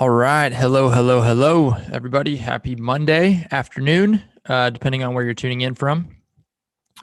All right. Hello, everybody. Happy Monday afternoon, depending on where you're tuning in from.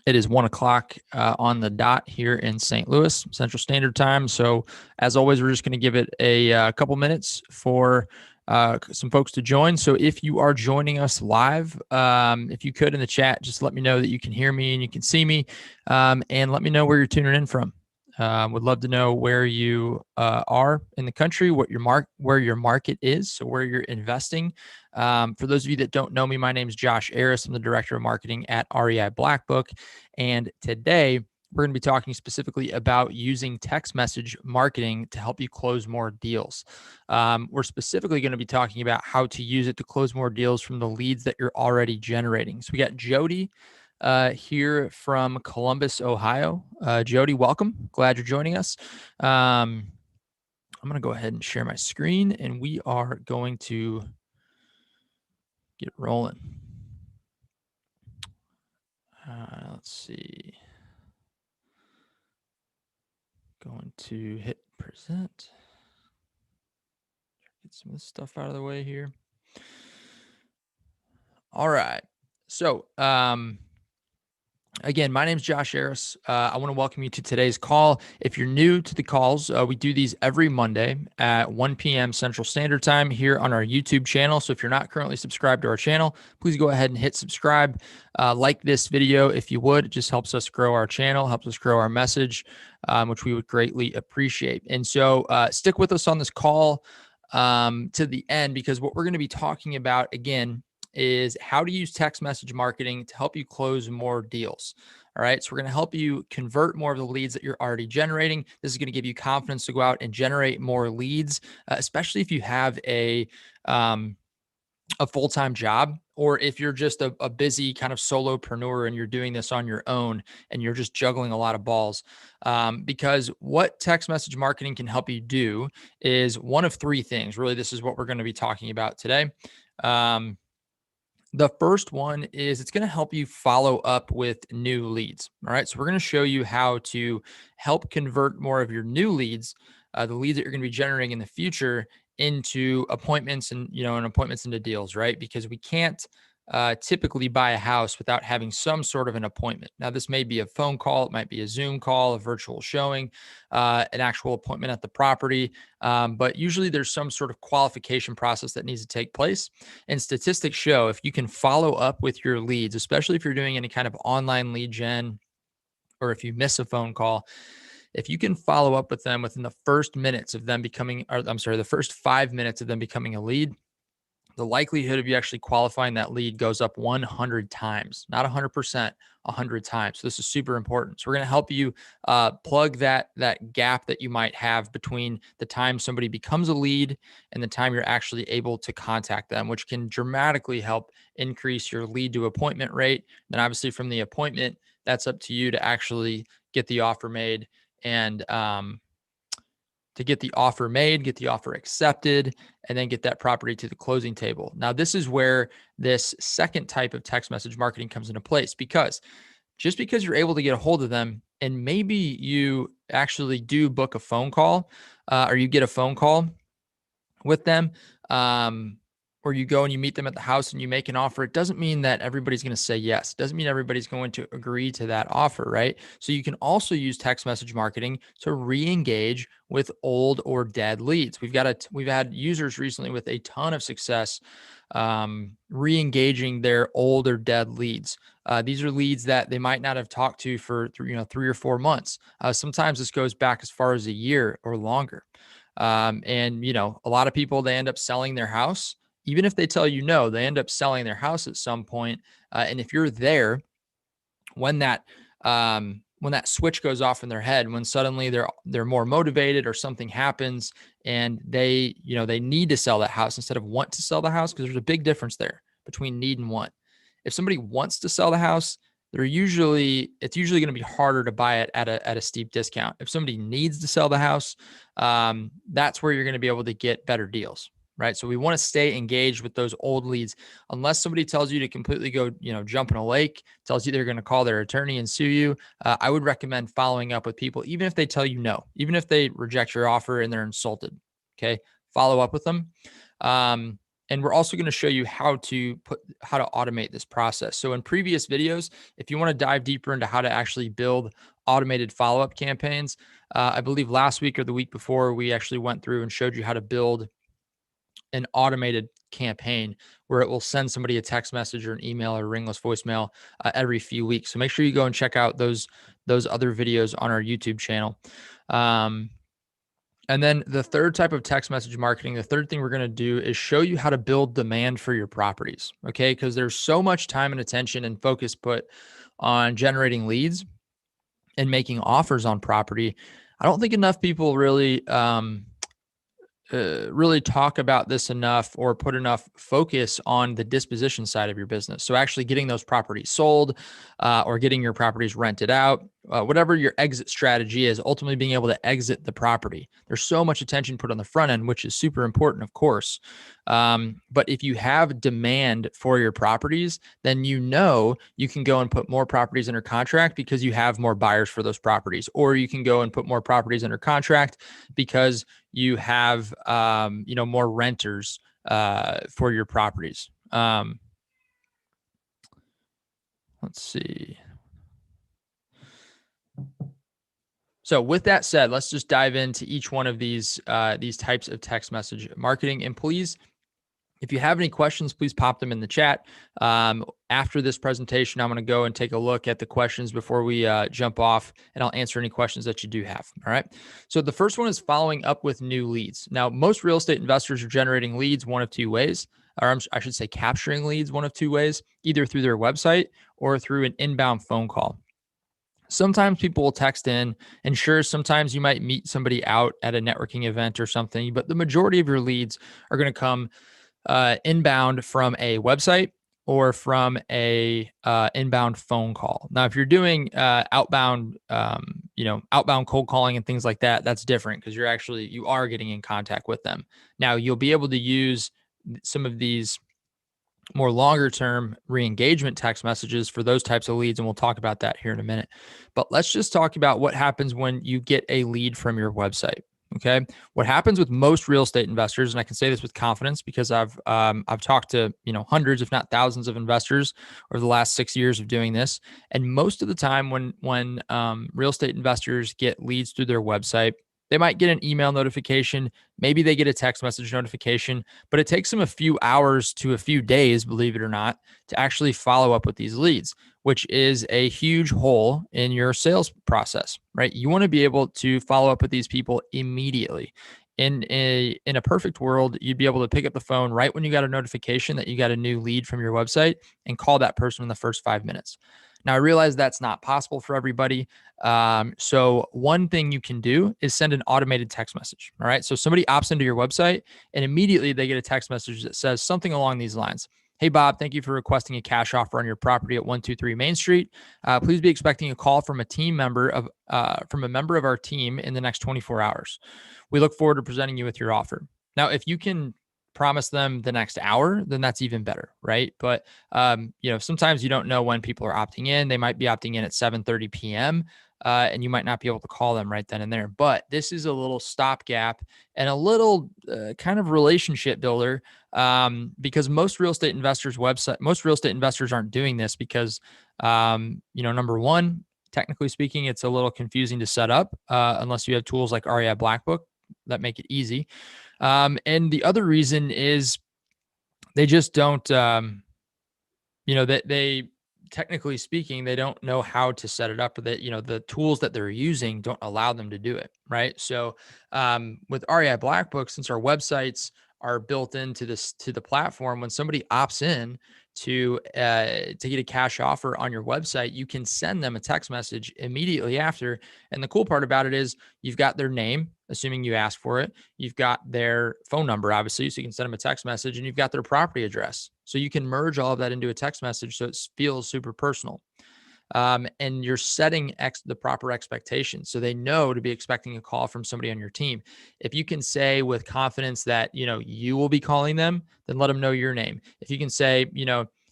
It is 1 o'clock on the dot here in St. Louis, Central Standard Time. So, as always, we're just going to give it a couple minutes for some folks to join. So, if you are joining us live, if you could in the chat, just let me know that you can hear me and you can see me, and let me know where you're tuning in from. Would love to know where you are in the country, where your market is, so where you're investing. For those of you that don't know me, my name is Josh Aris. I'm the director of marketing at REI Black Book, and today we're going to be talking specifically about using text message marketing to help you close more deals. We're specifically going to be talking about how to use it to close more deals from the leads that you're already generating. So we got Jody here from Columbus, Ohio. Jody, welcome. Glad you're joining us. I'm going to go ahead and share my screen, and we are going to get rolling. Let's see. Going to hit present. Get some of this stuff out of the way here. All right. So, again, my name is Josh Harris. I want to welcome you to today's call. If you're new to the calls, we do these every Monday at 1 p.m. Central Standard Time here on our YouTube channel. So if you're not currently subscribed to our channel, please go ahead and hit subscribe. Like this video if you would. It just helps us grow our channel, helps us grow our message, which we would greatly appreciate. And so stick with us on this call to the end, because what we're going to be talking about, again, is how to use text message marketing to help you close more deals. All right. So we're going to help you convert more of the leads that you're already generating. This is going to give you confidence to go out and generate more leads, especially if you have a full-time job, or if you're just a busy kind of solopreneur and you're doing this on your own and you're just juggling a lot of balls. Because what text message marketing can help you do is one of three things. Really, this is what we're going to be talking about today. The first one is it's going to help you follow up with new leads. All right. So we're going to show you how to help convert more of your new leads, the leads that you're going to be generating in the future, into appointments and appointments into deals, right? Because we can't typically buy a house without having some sort of an appointment. Now, this may be a phone call, it might be a Zoom call, a virtual showing, an actual appointment at the property. But usually there's some sort of qualification process that needs to take place. And statistics show if you can follow up with your leads, especially if you're doing any kind of online lead gen, or if you miss a phone call, if you can follow up with them within the first minutes of them becoming, or I'm sorry, the first 5 minutes of them becoming a lead, the likelihood of you actually qualifying that lead goes up 100 times, not 100%, 100 times. So this is super important. So we're going to help you plug that gap that you might have between the time somebody becomes a lead and the time you're actually able to contact them, which can dramatically help increase your lead to appointment rate. Then obviously from the appointment, that's up to you to actually get the offer made and get the offer accepted, and then get that property to the closing table. Now, this is where this second type of text message marketing comes into place, because just because you're able to get a hold of them, and maybe you actually do book a phone call, or you get a phone call with them, or you go and you meet them at the house and you make an offer, it doesn't mean that everybody's going to say yes. It doesn't mean everybody's going to agree to that offer, right? So you can also use text message marketing to re-engage with old or dead leads. We've had users recently with a ton of success re-engaging their old or dead leads. These are leads that they might not have talked to for 3 or 4 months. Sometimes this goes back as far as a year or longer. And a lot of people, they end up selling their house. Even if they tell you no, they end up selling their house at some point. And if you're there when that switch goes off in their head, when suddenly they're more motivated or something happens and they need to sell that house instead of want to sell the house, because there's a big difference there between need and want. If somebody wants to sell the house, it's usually going to be harder to buy it at a steep discount. If somebody needs to sell the house, that's where you're going to be able to get better deals, right? So we want to stay engaged with those old leads. Unless somebody tells you to completely go, jump in a lake, tells you they're going to call their attorney and sue you, I would recommend following up with people, even if they tell you no, even if they reject your offer and they're insulted. Okay, follow up with them. And we're also going to show you how to automate this process. So in previous videos, if you want to dive deeper into how to actually build automated follow-up campaigns, I believe last week or the week before, we actually went through and showed you how to build an automated campaign where it will send somebody a text message or an email or ringless voicemail every few weeks. So make sure you go and check out those other videos on our YouTube channel. And then the third type of text message marketing, the third thing we're going to do is show you how to build demand for your properties. Okay. Because there's so much time and attention and focus put on generating leads and making offers on property. I don't think enough people really really talk about this enough or put enough focus on the disposition side of your business. So actually getting those properties sold or getting your properties rented out, whatever your exit strategy is, ultimately being able to exit the property. There's so much attention put on the front end, which is super important, of course. But if you have demand for your properties, then you can go and put more properties under contract because you have more buyers for those properties, or you can go and put more properties under contract because you have more renters for your properties. Let's see. So with that said, let's just dive into each one of these types of text message marketing. And please, if you have any questions, please pop them in the chat. After this presentation, I'm going to go and take a look at the questions before we jump off, and I'll answer any questions that you do have. All right. So the first one is following up with new leads. Now, most real estate investors are generating leads one of two ways, or I should say capturing leads one of two ways, either through their website or through an inbound phone call. Sometimes people will text in, and sure, sometimes you might meet somebody out at a networking event or something, but the majority of your leads are going to come inbound from a website or from a inbound phone call. Now, if you're doing outbound cold calling and things like that, that's different because you are getting in contact with them. Now, you'll be able to use some of these more longer term re-engagement text messages for those types of leads. And we'll talk about that here in a minute. But let's just talk about what happens when you get a lead from your website. Okay. What happens with most real estate investors, and I can say this with confidence because I've talked to, hundreds, if not thousands of investors over the last 6 years of doing this. And most of the time when real estate investors get leads through their website, they might get an email notification. Maybe they get a text message notification, but it takes them a few hours to a few days, believe it or not, to actually follow up with these leads, which is a huge hole in your sales process, right? You want to be able to follow up with these people immediately. In a perfect world, you'd be able to pick up the phone right when you got a notification that you got a new lead from your website and call that person in the first 5 minutes. Now, I realize that's not possible for everybody. So one thing you can do is send an automated text message. All right. So somebody opts into your website and immediately they get a text message that says something along these lines. Hey, Bob, thank you for requesting a cash offer on your property at 123 Main Street. Please be expecting a call from a member of our team in the next 24 hours. We look forward to presenting you with your offer. Now, if you can promise them the next hour, then that's even better, right? But sometimes you don't know when people are opting in. They might be opting in at 7:30 p.m. And you might not be able to call them right then and there. But this is a little stopgap and a little kind of relationship builder because most real estate investors aren't doing this because number one, technically speaking, it's a little confusing to set up unless you have tools like REI Blackbook that make it easy. And the other reason is they just don't, they technically speaking, they don't know how to set it up, or that, the tools that they're using don't allow them to do it. Right. So with REI Blackbook, since our websites are built into the platform, when somebody opts in to get a cash offer on your website, you can send them a text message immediately after. And the cool part about it is you've got their name, assuming you ask for it. You've got their phone number, obviously, so you can send them a text message, and you've got their property address. So you can merge all of that into a text message so it feels super personal. And you're setting the proper expectations so they know to be expecting a call from somebody on your team. If you can say with confidence that, you will be calling them, then let them know your name. If you can say,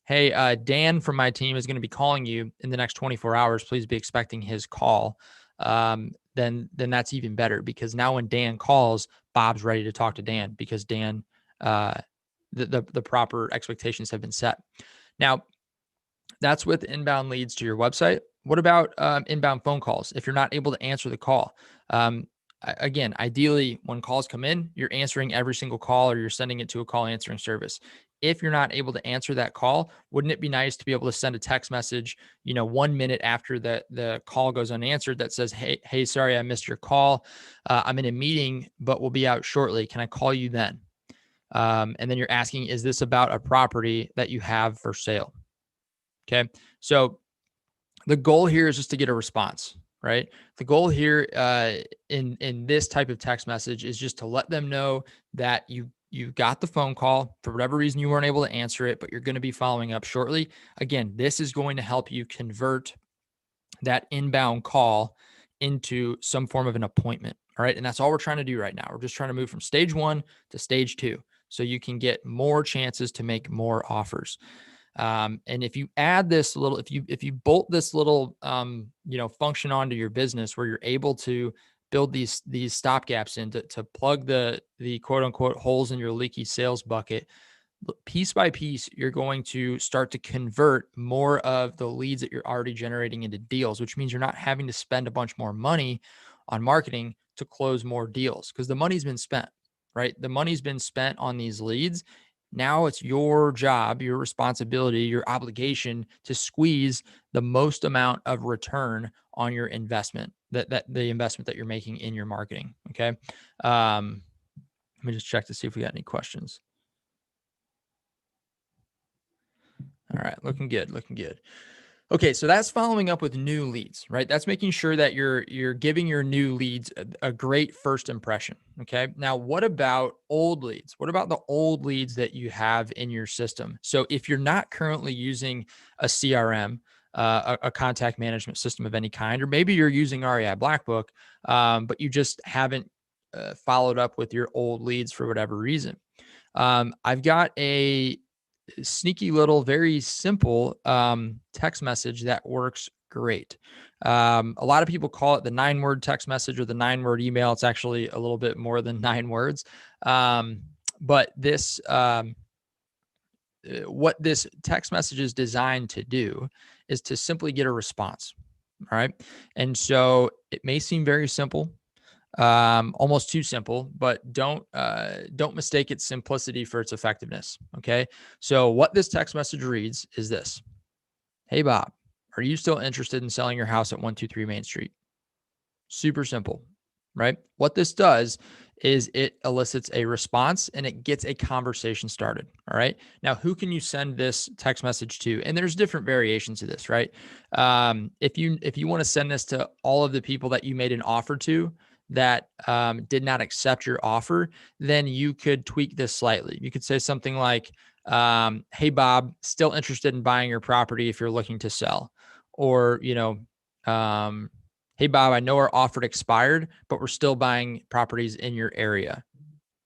hey, Dan from my team is going to be calling you in the next 24 hours, please be expecting his call. Then that's even better, because now when Dan calls, Bob's ready to talk to Dan because Dan the proper expectations have been set. Now, that's with inbound leads to your website. What about inbound phone calls? If you're not able to answer the call, again, ideally, when calls come in, you're answering every single call or you're sending it to a call answering service. If you're not able to answer that call, wouldn't it be nice to be able to send a text message, 1 minute after the call goes unanswered that says, hey, sorry, I missed your call. I'm in a meeting, but we'll be out shortly. Can I call you then? And then you're asking, is this about a property that you have for sale? Okay. So the goal here is just to get a response, right? The goal here in this type of text message is just to let them know that you got the phone call. For whatever reason, you weren't able to answer it, but you're going to be following up shortly. Again, this is going to help you convert that inbound call into some form of an appointment. All right. And that's all we're trying to do right now. We're just trying to move from stage 1 to stage 2 so you can get more chances to make more offers. And if you add this little, if you bolt this little, function onto your business where you're able to build these stopgaps in to plug the quote unquote holes in your leaky sales bucket, piece by piece, you're going to start to convert more of the leads that you're already generating into deals, which means you're not having to spend a bunch more money on marketing to close more deals because the money's been spent, right? The money's been spent on these leads. Now it's your job, your responsibility, your obligation to squeeze the most amount of return on your investment, that the investment that you're making in your marketing. Okay. Let me just check to see if we got any questions. All right, looking good, looking good. Okay, so that's following up with new leads, right? That's making sure that you're giving your new leads a great first impression. Okay. Now, what about old leads? What about the old leads that you have in your system? So if you're not currently using a CRM, a contact management system of any kind, or maybe you're using REI Blackbook, but you just haven't followed up with your old leads for whatever reason. I've got a sneaky little, very simple text message that works great. A lot of people call it the 9-word text message or the 9-word email. It's actually a little bit more than 9 words. But this, what this text message is designed to do is to simply get a response. All right. And so it may seem very simple, almost too simple, but don't mistake its simplicity for its effectiveness. Okay. So what this text message reads is this: Hey, Bob, are you still interested in selling your house at 123 Main Street? Super simple, right? What this does is it elicits a response and it gets a conversation started. All right. Now, who can you send this text message to? And there's different variations of this, right? If you want to send this to all of the people that you made an offer to that did not accept your offer, then you could tweak this slightly. You could say something like, hey, Bob, still interested in buying your property if you're looking to sell, or, hey, Bob, I know our offer expired, but we're still buying properties in your area.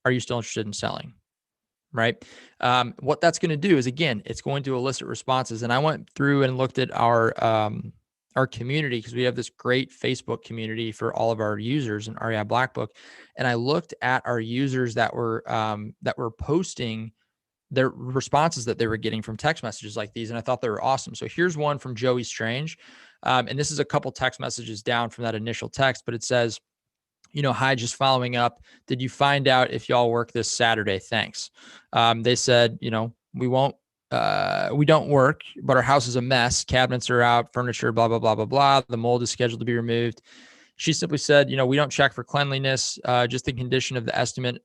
Are you still interested in selling? Right. What that's going to do is, again, it's going to elicit responses. And I went through and looked at our community because we have this great Facebook community for all of our users in REI Blackbook. And I looked at our users that were posting their responses that they were getting from text messages like these. And I thought they were awesome. So here's one from Joey Strange. And this is a couple text messages down from that initial text, but it says, hi, just following up. Did you find out if y'all work this Saturday? Thanks. They said, we don't work, but our house is a mess. Cabinets are out, furniture, blah, blah, blah, blah, blah. The mold is scheduled to be removed. She simply said, we don't check for cleanliness. Just the condition of the estimate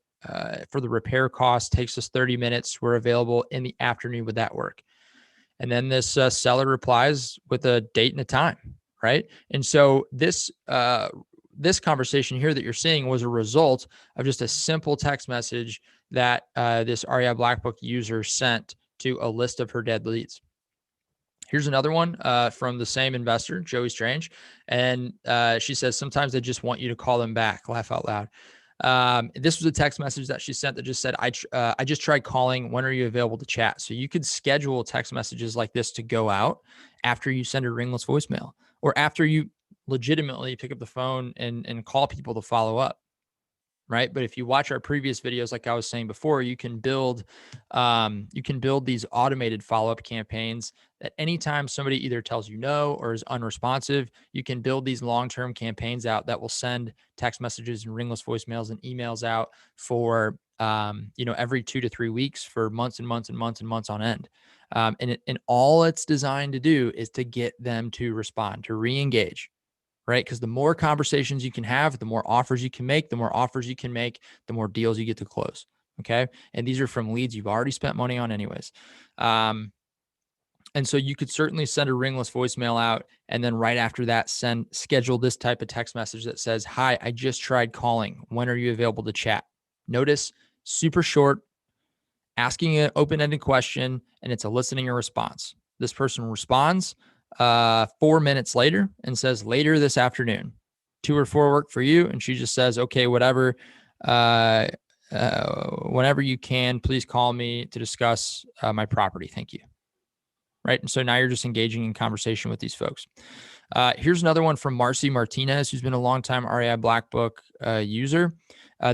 for the repair cost takes us 30 minutes. We're available in the afternoon. Would that work? And then this seller replies with a date and a time, right? And so this conversation here that you're seeing was a result of just a simple text message that this REI Blackbook user sent to a list of her dead leads. Here's another one from the same investor, Joey Strange. And she says, sometimes they just want you to call them back. Laugh out loud. This was a text message that she sent that just said, I just tried calling. When are you available to chat? So you could schedule text messages like this to go out after you send a ringless voicemail or after you legitimately pick up the phone and call people to follow up. right? But if you watch our previous videos, like I was saying before, you can build these automated follow-up campaigns that anytime somebody either tells you no or is unresponsive, you can build these long-term campaigns out that will send text messages and ringless voicemails and emails out for every 2 to 3 weeks for months and months and months and months on end. And all it's designed to do is to get them to respond, to re-engage, right? Because the more conversations you can have, the more offers you can make, the more offers you can make, the more deals you get to close. Okay. And these are from leads you've already spent money on anyways. And so you could certainly send a ringless voicemail out, and then right after that, schedule this type of text message that says, "Hi, I just tried calling. When are you available to chat?" Notice, super short, asking an open-ended question, and it's eliciting a response. This person responds 4 minutes later and says, "Later this afternoon, 2 or 4 work for you?" And she just says, "Okay, whatever. Whenever you can, please call me to discuss my property. Thank you." Right. And so now you're just engaging in conversation with these folks. Here's another one from Marcy Martinez, who's been a longtime REI Black Book user.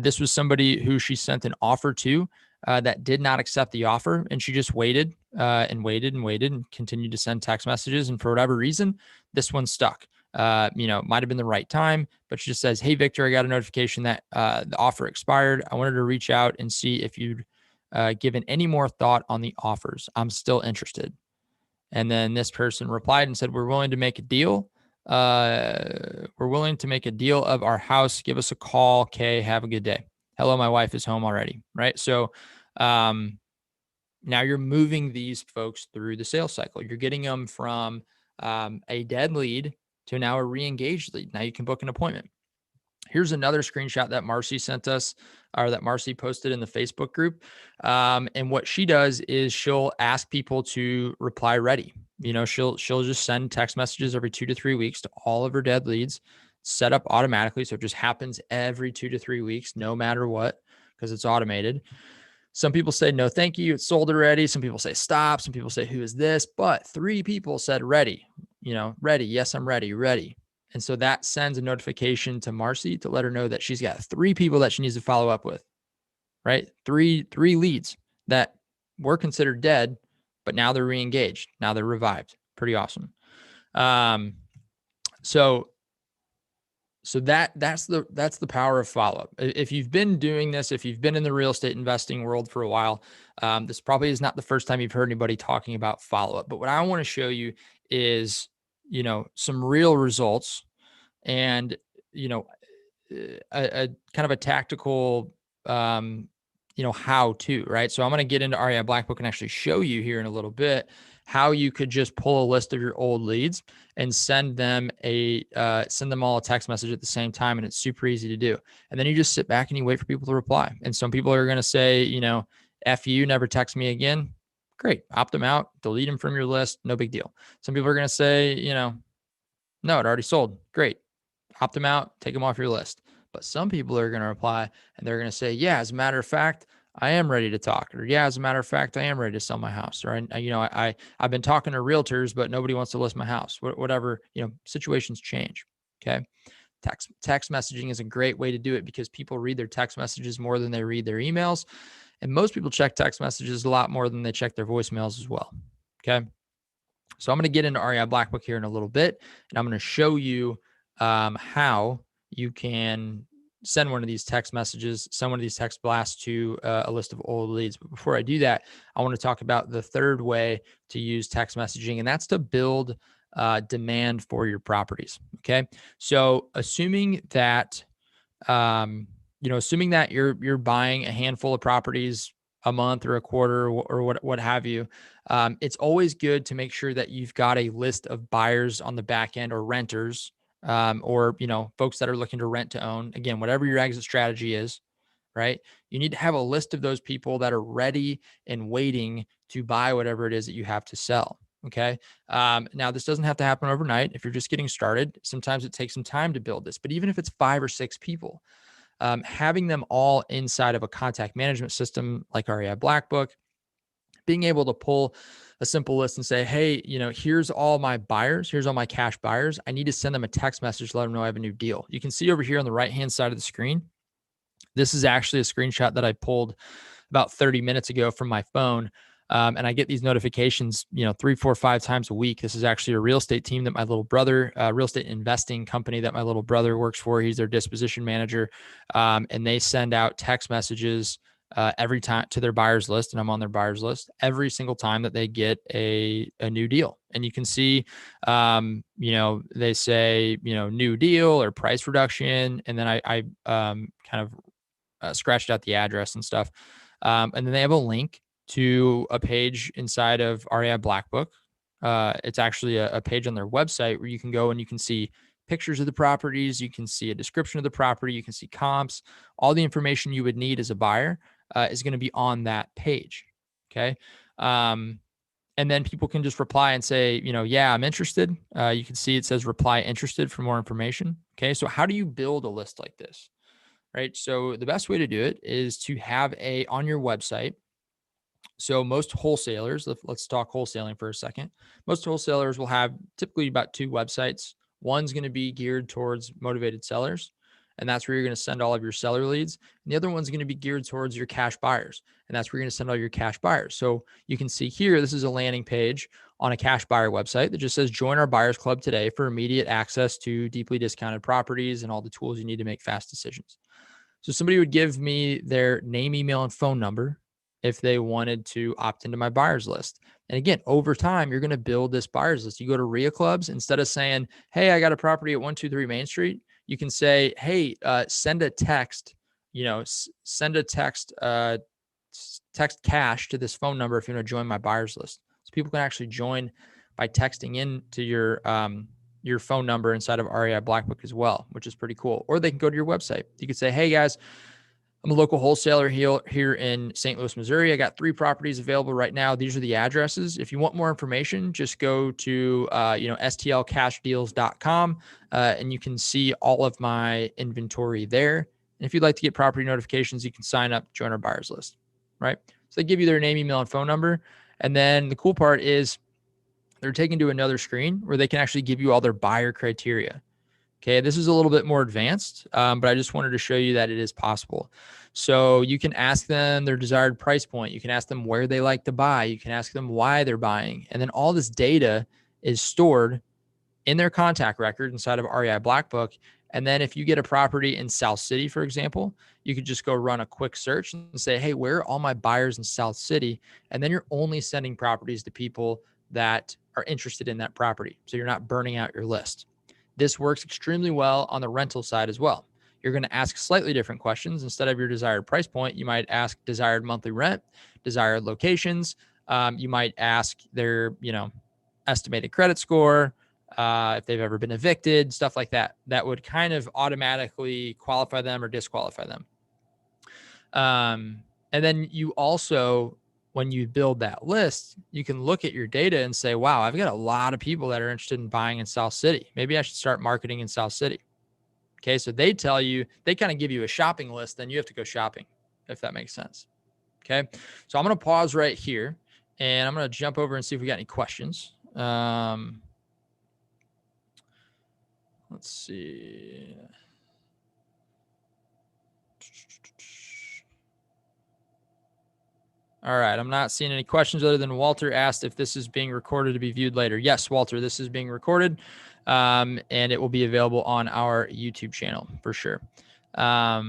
This was somebody who she sent an offer to that did not accept the offer. And she just waited and waited and waited and continued to send text messages. And for whatever reason, this one stuck. Might have been the right time, but she just says, "Hey, Victor, I got a notification that the offer expired. I wanted to reach out and see if you'd given any more thought on the offers. I'm still interested." And then this person replied and said, "We're willing to make a deal. We're willing to make a deal of our house. Give us a call. Okay. Have a good day. Hello, my wife is home already." Right. So now you're moving these folks through the sales cycle. You're getting them from a dead lead to now a re-engaged lead. Now you can book an appointment. Here's another screenshot that Marcy sent us, or that Marcy posted in the Facebook group. And what she does is she'll ask people to reply ready. She'll just send text messages every 2 to 3 weeks to all of her dead leads, set up automatically. So it just happens every 2 to 3 weeks, no matter what, because it's automated. Some people say, "No, thank you. It's sold already." Some people say, "Stop." Some people say, "Who is this?" But 3 people said ready, ready. Yes, I'm ready, ready. And so that sends a notification to Marcy to let her know that she's got 3 people that she needs to follow up with, right? Three leads that were considered dead, but now they're re-engaged. Now they're revived. Pretty awesome. So that's the power of follow-up. If you've been doing this, if you've been in the real estate investing world for a while, this probably is not the first time you've heard anybody talking about follow-up. But what I want to show you is, some real results and, a kind of a tactical, how to, right? So I'm going to get into REI Black Book and actually show you here in a little bit how you could just pull a list of your old leads and send them all a text message at the same time. And it's super easy to do. And then you just sit back and you wait for people to reply. And some people are going to say, "F you, never text me again." Great. Opt them out, delete them from your list. No big deal. Some people are going to say, "No, it already sold." Great. Opt them out, take them off your list. But some people are going to reply and they're going to say, "Yeah, as a matter of fact, I am ready to talk," or "Yeah, as a matter of fact, I am ready to sell my house," or I've been talking to realtors, but nobody wants to list my house." Whatever, situations change. Okay. Text messaging is a great way to do it because people read their text messages more than they read their emails. And most people check text messages a lot more than they check their voicemails as well. Okay. So I'm going to get into REI Black Book here in a little bit, and I'm going to show you how you can send one of these text messages, send one of these text blasts to a list of old leads. But before I do that, I want to talk about the third way to use text messaging, and that's to build demand for your properties. Okay. So assuming that, you're buying a handful of properties a month or a quarter or what have you, it's always good to make sure that you've got a list of buyers on the back end, or renters, or folks that are looking to rent to own. Again, whatever your exit strategy is, right? You need to have a list of those people that are ready and waiting to buy whatever it is that you have to sell. Okay. Now this doesn't have to happen overnight. If you're just getting started, sometimes it takes some time to build this, but even if it's 5 or 6 people, having them all inside of a contact management system like REI Black Book, being able to pull a simple list and say, "Hey, here's all my buyers. Here's all my cash buyers. I need to send them a text message to let them know I have a new deal." You can see over here on the right-hand side of the screen, This is actually a screenshot that I pulled about 30 minutes ago from my phone. And I get these notifications, 3, 4, 5 times a week. This is actually a real estate team that my little brother, real estate investing company that my little brother works for. He's their disposition manager. And they send out text messages every time to their buyers list. And I'm on their buyers list every single time that they get a new deal. And you can see, they say, new deal or price reduction. And then I kind of scratched out the address and stuff. And then they have a link to a page inside of REI Black Book. It's actually a page on their website where you can go and you can see pictures of the properties. You can see a description of the property. You can see comps. All the information you would need as a buyer is going to be on that page. Okay. And then people can just reply and say, yeah, I'm interested. You can see it says reply interested for more information. Okay. So how do you build a list like this? Right. So the best way to do it is to have on your website. So most wholesalers, let's talk wholesaling for a second. Most wholesalers will have typically about 2 websites. One's going to be geared towards motivated sellers, and that's where you're going to send all of your seller leads. And the other one's going to be geared towards your cash buyers, and that's where you're going to send all your cash buyers. So you can see here, this is a landing page on a cash buyer website that just says, join our buyers club today for immediate access to deeply discounted properties and all the tools you need to make fast decisions. So somebody would give me their name, email, and phone number if they wanted to opt into my buyers list. And again, over time, you're going to build this buyers list. You go to RIA clubs, instead of saying, hey, I got a property at 123 Main Street, you can say, hey, send a text, text cash to this phone number if you want to join my buyers list. So people can actually join by texting into your phone number inside of REI Black Book as well, which is pretty cool. Or they can go to your website. You could say, hey guys, I'm a local wholesaler here in St. Louis, Missouri. I got 3 properties available right now. These are the addresses. If you want more information, just go to stlcashdeals.com and you can see all of my inventory there. And if you'd like to get property notifications, you can sign up, join our buyers list, right? So they give you their name, email, and phone number. And then the cool part is they're taken to another screen where they can actually give you all their buyer criteria. Okay, this is a little bit more advanced, but I just wanted to show you that it is possible. So you can ask them their desired price point. You can ask them where they like to buy. You can ask them why they're buying. And then all this data is stored in their contact record inside of REI Black Book. And then if you get a property in South City, for example, you could just go run a quick search and say, hey, where are all my buyers in South City? And then you're only sending properties to people that are interested in that property. So you're not burning out your list. This works extremely well on the rental side as well. You're going to ask slightly different questions. Instead of your desired price point, you might ask desired monthly rent, desired locations. You might ask their, estimated credit score, if they've ever been evicted, stuff like that. That would kind of automatically qualify them or disqualify them. And then you also, when you build that list, you can look at your data and say, wow, I've got a lot of people that are interested in buying in South City. Maybe I should start marketing in South City. Okay. So they tell you, they kind of give you a shopping list, then you have to go shopping, if that makes sense. Okay. So I'm going to pause right here and I'm going to jump over and see if we got any questions. Let's see. All right. I'm not seeing any questions other than Walter asked if this is being recorded to be viewed later. Yes, Walter, this is being recorded and it will be available on our YouTube channel for sure. All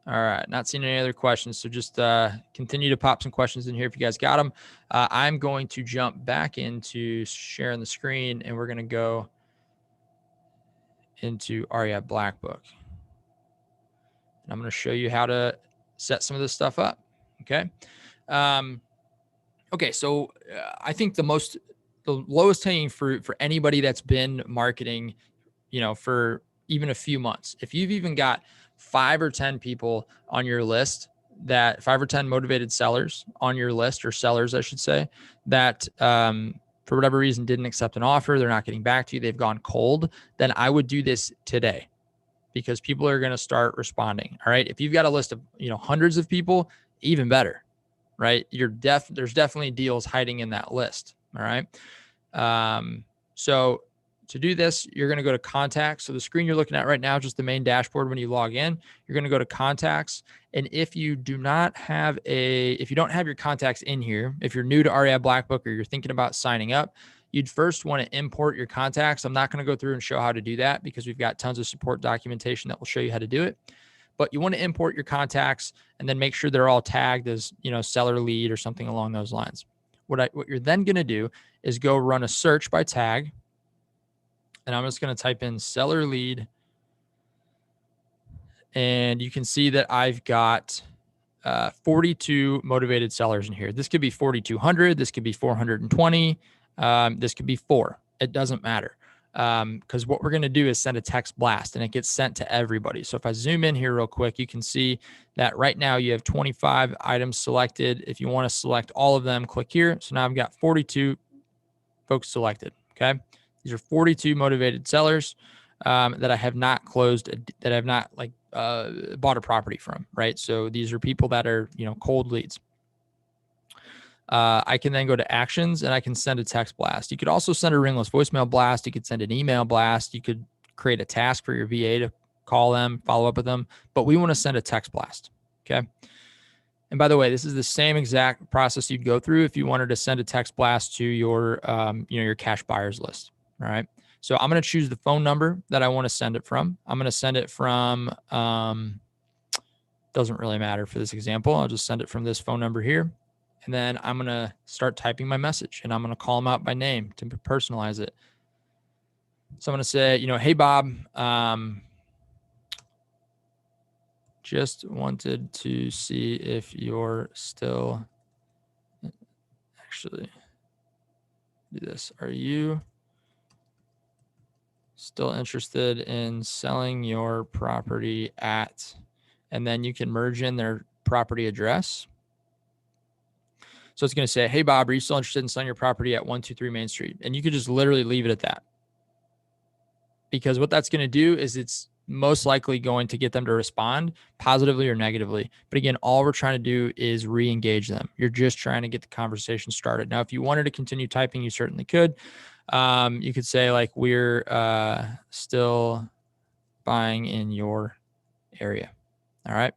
right. Not seeing any other questions. So just continue to pop some questions in here if you guys got them. I'm going to jump back into sharing the screen and we're going to go into REI Black Book. And I'm going to show you how to set some of this stuff up. Okay. Okay. So I think the lowest hanging fruit for anybody that's been marketing, for even a few months, if you've even got 5 or 10 people on your list, that 5 or 10 motivated sellers on your list, or sellers, I should say, that, for whatever reason didn't accept an offer, they're not getting back to you, they've gone cold, then I would do this today, because people are going to start responding. All right. If you've got a list of, hundreds of people, even better, right? There's definitely deals hiding in that list. All right. So to do this, you're going to go to contacts. So the screen you're looking at right now is just the main dashboard. When you log in, you're going to go to contacts. And if you do not have if you don't have your contacts in here, if you're new to REI Black Book or you're thinking about signing up, you'd first want to import your contacts. I'm not going to go through and show how to do that because we've got tons of support documentation that will show you how to do it. But you want to import your contacts and then make sure they're all tagged as, seller lead or something along those lines. What you're then going to do is go run a search by tag. And I'm just going to type in seller lead. And you can see that I've got 42 motivated sellers in here. This could be 4,200. This could be 420. This could be 4. It doesn't matter. Because what we're going to do is send a text blast and it gets sent to everybody. So if I zoom in here real quick, you can see that right now you have 25 items selected. If you want to select all of them, click here. So now I've got 42 folks selected. Okay. These are 42 motivated sellers that I have not closed, that I have not bought a property from, right? So these are people that are, cold leads. I can then go to actions and I can send a text blast. You could also send a ringless voicemail blast. You could send an email blast. You could create a task for your VA to call them, follow up with them, but we want to send a text blast. Okay. And by the way, this is the same exact process you'd go through if you wanted to send a text blast to your, your cash buyers list. All right. So I'm going to choose the phone number that I want to send it from. I'm going to send it from, doesn't really matter for this example. I'll just send it from this phone number here. And then I'm going to start typing my message and I'm going to call them out by name to personalize it. So I'm going to say, hey, Bob, just wanted to see if you're still actually do this. Are you still interested in selling your property at, and then you can merge in their property address. So it's going to say, hey, Bob, are you still interested in selling your property at 123 Main Street? And you could just literally leave it at that. Because what that's going to do is it's most likely going to get them to respond positively or negatively. But again, all we're trying to do is re-engage them. You're just trying to get the conversation started. Now, if you wanted to continue typing, you certainly could. You could say we're still buying in your area. All right.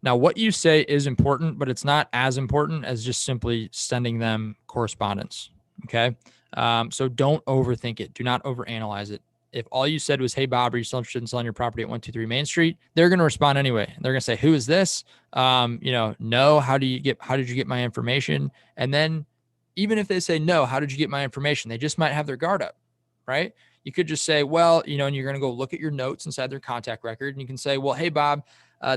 Now, what you say is important, but it's not as important as just simply sending them correspondence. Okay. So don't overthink it. Do not overanalyze it. If all you said was, hey, Bob, are you still interested in selling your property at 123 Main Street? They're going to respond anyway. They're going to say, who is this? No, how did you get my information? And then even if they say, no, how did you get my information? They just might have their guard up, right? You could just say, well, and you're going to go look at your notes inside their contact record. And you can say, well, hey, Bob,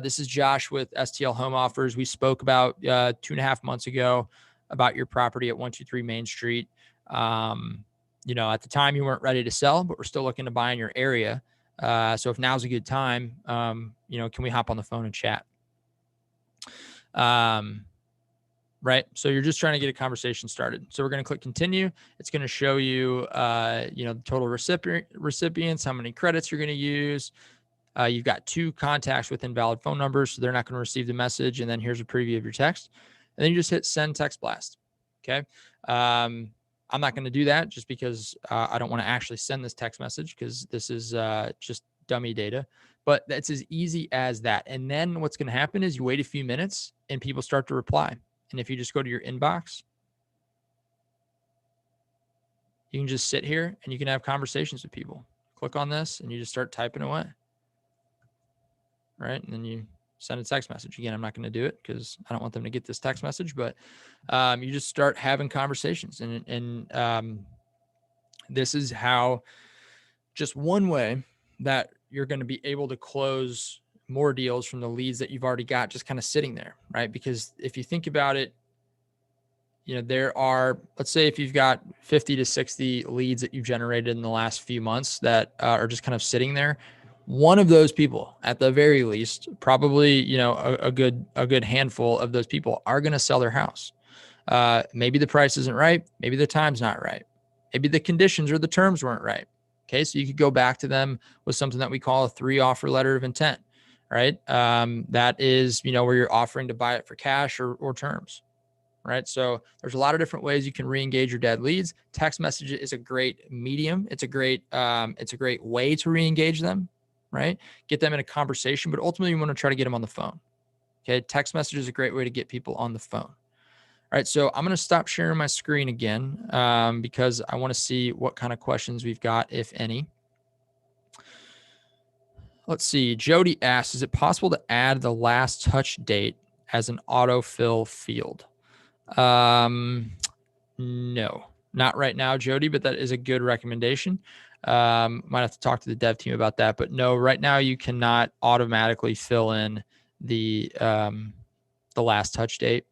this is Josh with STL Home Offers. We spoke about 2.5 months ago about your property at 123 Main Street. At the time you weren't ready to sell, but we're still looking to buy in your area. So if now's a good time, can we hop on the phone and chat? Right. So you're just trying to get a conversation started. So we're going to click continue. It's going to show you, the total recipients, how many credits you're going to use. You've got 2 contacts with invalid phone numbers, so they're not going to receive the message. And then here's a preview of your text. And then you just hit send text blast. Okay. I'm not going to do that just because I don't want to actually send this text message because this is just dummy data. But that's as easy as that. And then what's going to happen is you wait a few minutes and people start to reply. And if you just go to your inbox, you can just sit here and you can have conversations with people. Click on this and you just start typing away. Right. And then you send a text message. Again, I'm not going to do it because I don't want them to get this text message, but you just start having conversations. And this is how, just one way that you're going to be able to close more deals from the leads that you've already got just kind of sitting there, right? Because if you think about it, there are, let's say if you've got 50 to 60 leads that you've generated in the last few months that are just kind of sitting there. One of those people, at the very least, probably, a good handful of those people are going to sell their house. Maybe the price isn't right. Maybe the time's not right. Maybe the conditions or the terms weren't right. Okay. So you could go back to them with something that we call a 3 offer letter of intent, right? That is, where you're offering to buy it for cash or terms. right? So there's a lot of different ways you can re-engage your dead leads. Text message is a great medium. It's a great way to re-engage them, right? Get them in a conversation, but ultimately you want to try to get them on the phone. Okay. Text message is a great way to get people on the phone. All right, so I'm going to stop sharing my screen again because I want to see what kind of questions we've got, if any. Let's see. Jody asks, is it possible to add the last touch date as an autofill field? No, not right now, Jody, but that is a good recommendation. Might have to talk to the dev team about that, but no, right now you cannot automatically fill in the last touch date.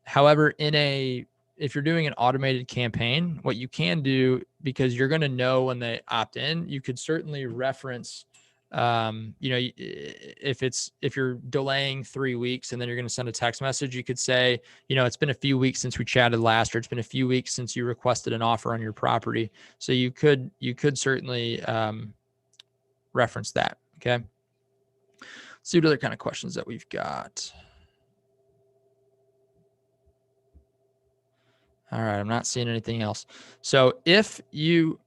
However, if you're doing an automated campaign, what you can do, because you're going to know when they opt in, you could certainly reference, if you're delaying 3 weeks and then you're going to send a text message, you could say, it's been a few weeks since we chatted last, or it's been a few weeks since you requested an offer on your property. So you could certainly reference that. Okay. Let's see what other kind of questions that we've got. All right, I'm not seeing anything else. So if you,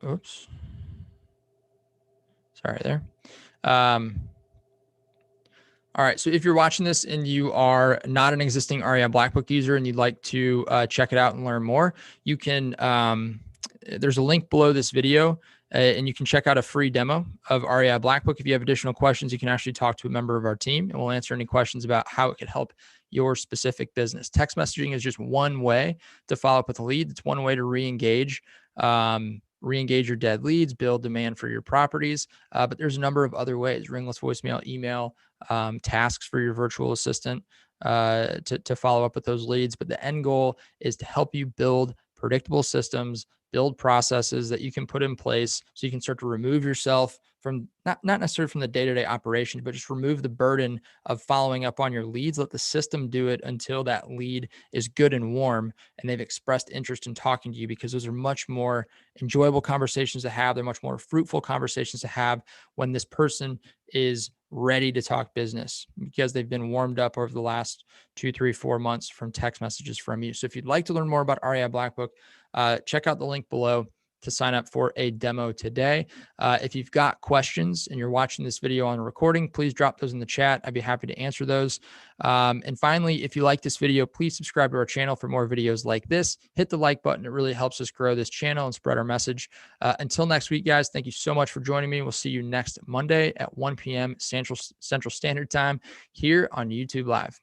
oops, sorry there. All right, so if you're watching this and you are not an existing REI Blackbook user and you'd like to check it out and learn more, you can, there's a link below this video and you can check out a free demo of REI Blackbook. If you have additional questions, you can actually talk to a member of our team and we'll answer any questions about how it could help your specific business. Text messaging is just one way to follow up with a lead. It's one way to re-engage your dead leads, build demand for your properties. But there's a number of other ways: ringless voicemail, email, tasks for your virtual assistant to follow up with those leads. But the end goal is to help you build predictable systems, build processes that you can put in place so you can start to remove yourself from not necessarily from the day-to-day operations, but just remove the burden of following up on your leads. Let the system do it until that lead is good and warm and they've expressed interest in talking to you, because those are much more enjoyable conversations to have. They're much more fruitful conversations to have when this person is ready to talk business, because they've been warmed up over the last 2, 3, 4 months from text messages from you. So if you'd like to learn more about REI Blackbook, check out the link below to sign up for a demo today. If you've got questions and you're watching this video on a recording, please drop those in the chat. I'd be happy to answer those. And finally, if you like this video, please subscribe to our channel for more videos like this. Hit the like button. It really helps us grow this channel and spread our message. Until next week, guys, thank you so much for joining me. We'll see you next Monday at 1 p.m. Central Standard Time here on YouTube Live.